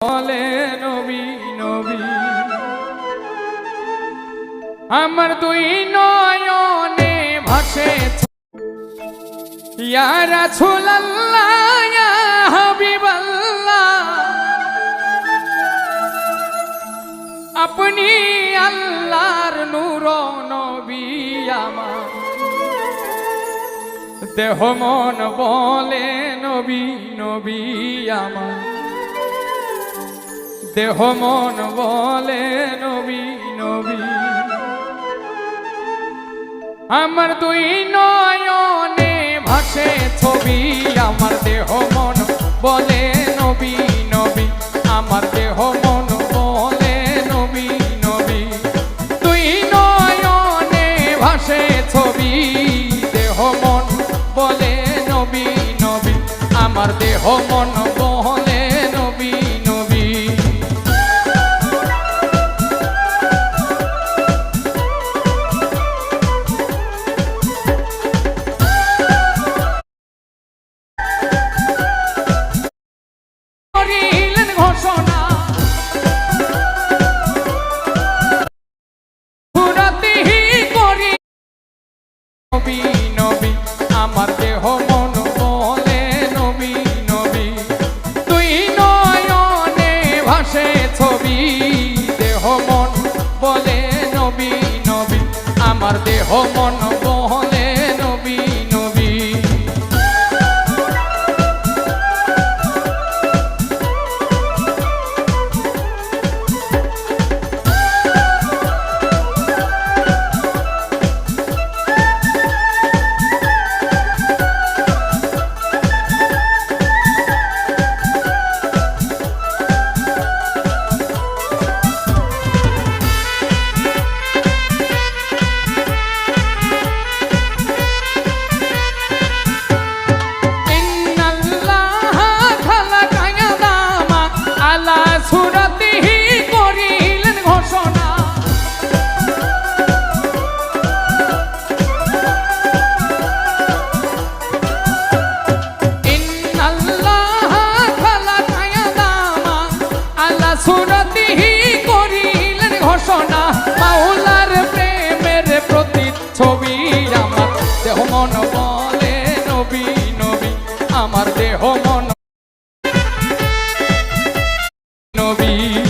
বলে নবী নবী আমার দুই নয়নে ভাসে ইয়া রাসূলুল্লাহ ইয়া হাবিবাল্লাহ আপনি আল্লাহর নূর নবী আমার দেহ মন বলে নবী নবী আমার দেহ মন বলে নবী নবী আমার দুই নয়নে ভাসে ছবি আমার দেহ মন বলে নবী নবী আমার দেহ মন বলে নবী নবী দুই নয়নে ভাসে ছবি দেহ মন বলে নবী নবী আমার দেহ মন বলে নবী নবী ঘোষণা করি নবী নবী আমার দেহ মন বলে নবী নবী তুই নয়নে ভাসে ছবি দেহ মন বলে নবী নবী আমার দেহ মন বলে নবী নবী মাওলার প্রেমের প্রতিচ্ছবি আমার দেহ মন বলে নবী নবী আমার দেহ মন নবী